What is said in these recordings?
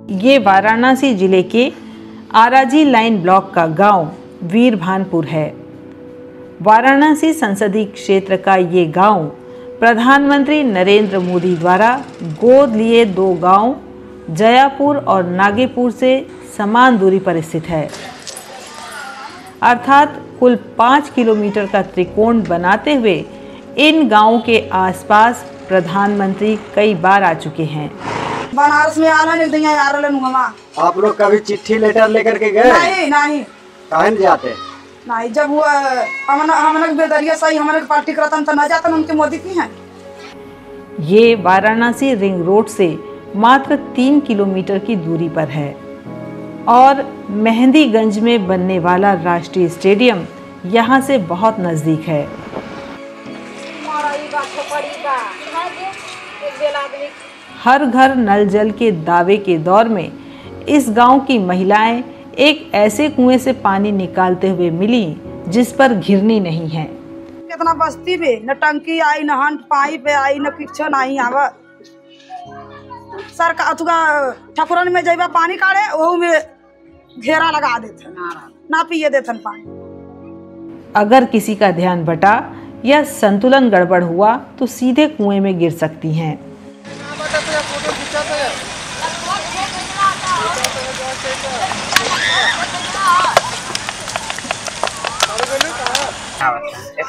ये वाराणसी जिले के आराजी लाइन ब्लॉक का गांव वीरभानपुर है। वाराणसी संसदीय क्षेत्र का ये गांव प्रधानमंत्री नरेंद्र मोदी द्वारा गोद लिए दो गांव जयापुर और नागेपुर से समान दूरी पर स्थित है, अर्थात कुल 5 किलोमीटर का त्रिकोण बनाते हुए इन गांवों के आसपास प्रधानमंत्री कई बार आ चुके हैं। बनारस में आना नहीं यार। आप लोग कभी चिट्ठी लेटर लेकर के गए? नहीं कहाँ जाते? नहीं, जब वो हमने बेदरिया सही हमने पार्टी करता तो न जाता उनके मोदी की हैं। ये वाराणसी रिंग रोड से मात्र 3 किलोमीटर की दूरी पर है और मेहंदीगंज में बनने वाला राष्ट्रीय स्टेडियम यहाँ से बहुत नजदीक है। हर घर नल जल के दावे के दौर में इस गांव की महिलाएं एक ऐसे कुएं से पानी निकालते हुए मिली जिस पर घिरनी नहीं है। कितना बस्ती में न टंकी आई, न हैंड पाइप आई, न पिक्चर नहीं आवा। सरकार ठकुरन में जब पानी काढ़े वो में घेरा लगा देते ना पिए देते पानी। अगर किसी का ध्यान बटा या संतुलन गड़बड़ हुआ तो सीधे कुएं में गिर सकती हैं।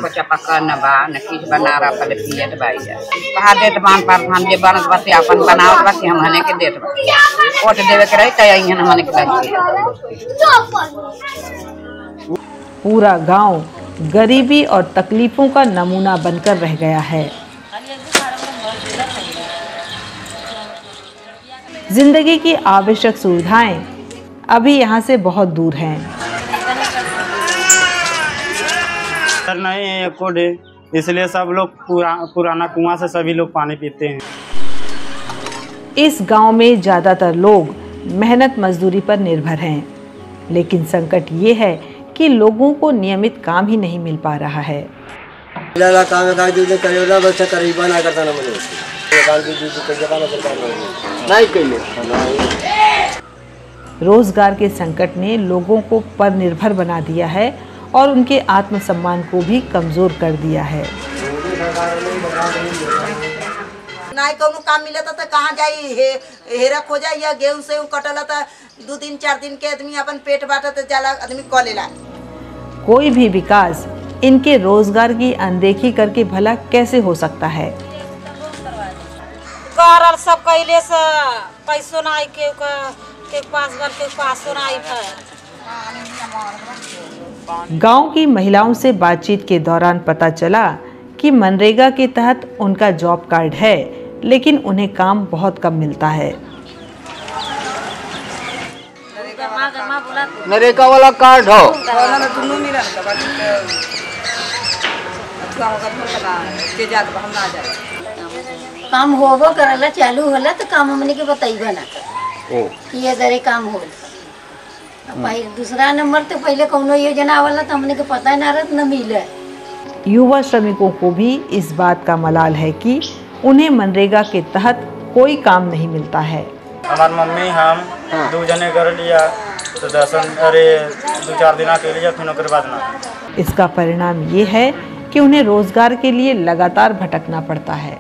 चपकन बा न किछ बनारा पले पियत बाई जा कहा देत बान पर हम जे बनत बसे अपन बनावत बसे हम हने के देत वोट देवे के रही तय हन हने के लगी। पूरा गांव गरीबी और तकलीफों का नमूना बनकर रह गया है। जिंदगी की आवश्यक सुविधाएं अभी यहाँ से बहुत दूर हैं। नहीं है कोड, इसलिए सब लोग पुराना कुआं से सभी लोग पानी पीते हैं। इस गांव में ज़्यादातर लोग मेहनत मजदूरी पर निर्भर हैं, लेकिन संकट ये है कि लोगों को नियमित काम ही नहीं मिल पा रहा है। रोजगार के संकट ने लोगों को पर निर्भर बना दिया है और उनके आत्मसम्मान को भी कमजोर कर दिया है। नहीं कोनो काम मिले तो कहाँ जाई हेरा खो जाए या गेहूं से कटला तो 2 दिन 4 दिन के आदमी अपन पेट बांटे तो जाला आदमी क लेला। कोई भी विकास इनके रोजगार की अनदेखी करके भला कैसे हो सकता है। कर सब कैले से पैसों ना के पास ना है। गांव की महिलाओं से बातचीत के दौरान पता चला कि मनरेगा के तहत उनका जॉब कार्ड है, लेकिन उन्हें काम बहुत कम मिलता है। नरेगा वाला कार्ड हो काम होबो करला चालू होला तो काम हमने के बताइबा ना कि ये दरे काम हो। दूसरा नंबर तो पहले कौनो योजना वाला तो हमने के पता न मिले। युवा श्रमिकों को भी इस बात का मलाल है कि उन्हें मनरेगा के तहत कोई काम नहीं मिलता है। हमार मम्मी हम 2 जने कर लिया तो 2-4 दिन के लिए फिर ओकर बाद ना। इसका परिणाम ये है कि उन्हें रोजगार के लिए लगातार भटकना पड़ता है।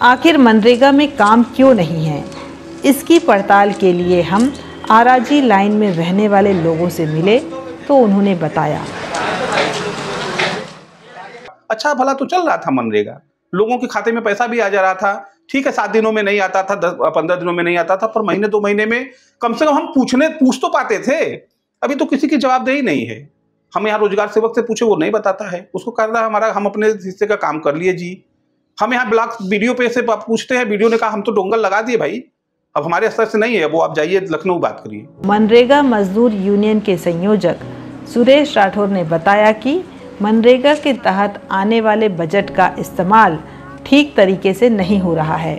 आखिर मनरेगा में काम क्यों नहीं है, इसकी पड़ताल के लिए हम आराजी लाइन में रहने वाले लोगों से मिले तो उन्होंने बताया। अच्छा भला तो चल रहा था मनरेगा, लोगों के खाते में पैसा भी आ जा रहा था। ठीक है 7 दिनों में नहीं आता था, 10-15 दिनों में नहीं आता था, पर महीने 2 महीने में कम से कम हम पूछ तो पाते थे। अभी तो किसी की जवाबदेही नहीं है। हम यहाँ रोजगार सेवक से पूछे वो नहीं बताता है, उसको कह रहा है हम अपने हिस्से का काम कर लिए जी। हम यहाँ ब्लॉक वीडियो पे से पूछते हैं, वीडियो ने कहा हम तो डोंगल लगा दिए भाई, अब हमारे स्तर से नहीं है, वो आप जाइए लखनऊ बात करिए। मनरेगा मजदूर यूनियन के संयोजक सुरेश राठौर ने बताया कि मनरेगा के तहत आने वाले बजट का इस्तेमाल ठीक तरीके से नहीं हो रहा है।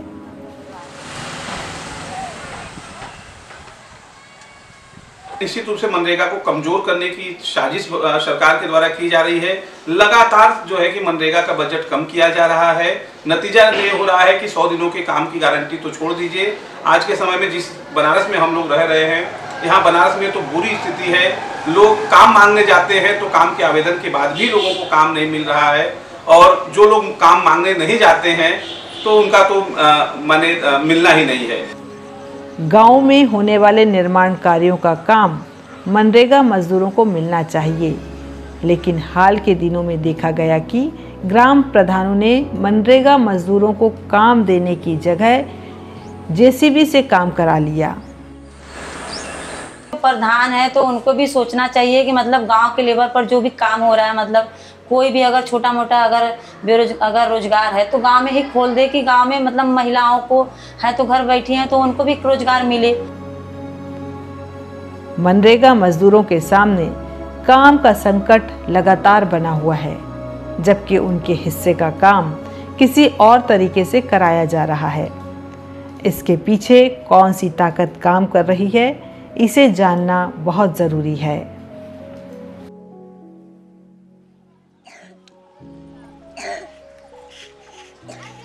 निश्चित रूप से मनरेगा को कमजोर करने की साजिश सरकार के द्वारा की जा रही है। लगातार जो है कि मनरेगा का बजट कम किया जा रहा है। नतीजा ये हो रहा है कि 100 दिनों के काम की गारंटी तो छोड़ दीजिए, आज के समय में जिस बनारस में हम लोग रह रहे हैं, यहाँ बनारस में तो बुरी स्थिति है। लोग काम मांगने जाते हैं तो काम के आवेदन के बाद भी लोगों को काम नहीं मिल रहा है, और जो लोग काम मांगने नहीं जाते हैं तो उनका तो मिलना ही नहीं है। गांव में होने वाले निर्माण कार्यों का काम मनरेगा मजदूरों को मिलना चाहिए, लेकिन हाल के दिनों में देखा गया कि ग्राम प्रधानों ने मनरेगा मजदूरों को काम देने की जगह जेसीबी से काम करा लिया। प्रधान है तो उनको भी सोचना चाहिए कि मतलब गांव के लेवल पर जो भी काम हो रहा है, मतलब कोई भी अगर छोटा मोटा अगर रोजगार है तो गांव में ही खोल दे, कि गांव में मतलब महिलाओं को है तो घर बैठी हैं तो उनको भी रोजगार मिले। मनरेगा मजदूरों के सामने काम का संकट लगातार बना हुआ है, जबकि उनके हिस्से का काम किसी और तरीके से कराया जा रहा है। इसके पीछे कौन सी ताकत काम कर रही है, इसे जानना बहुत ज़रूरी है।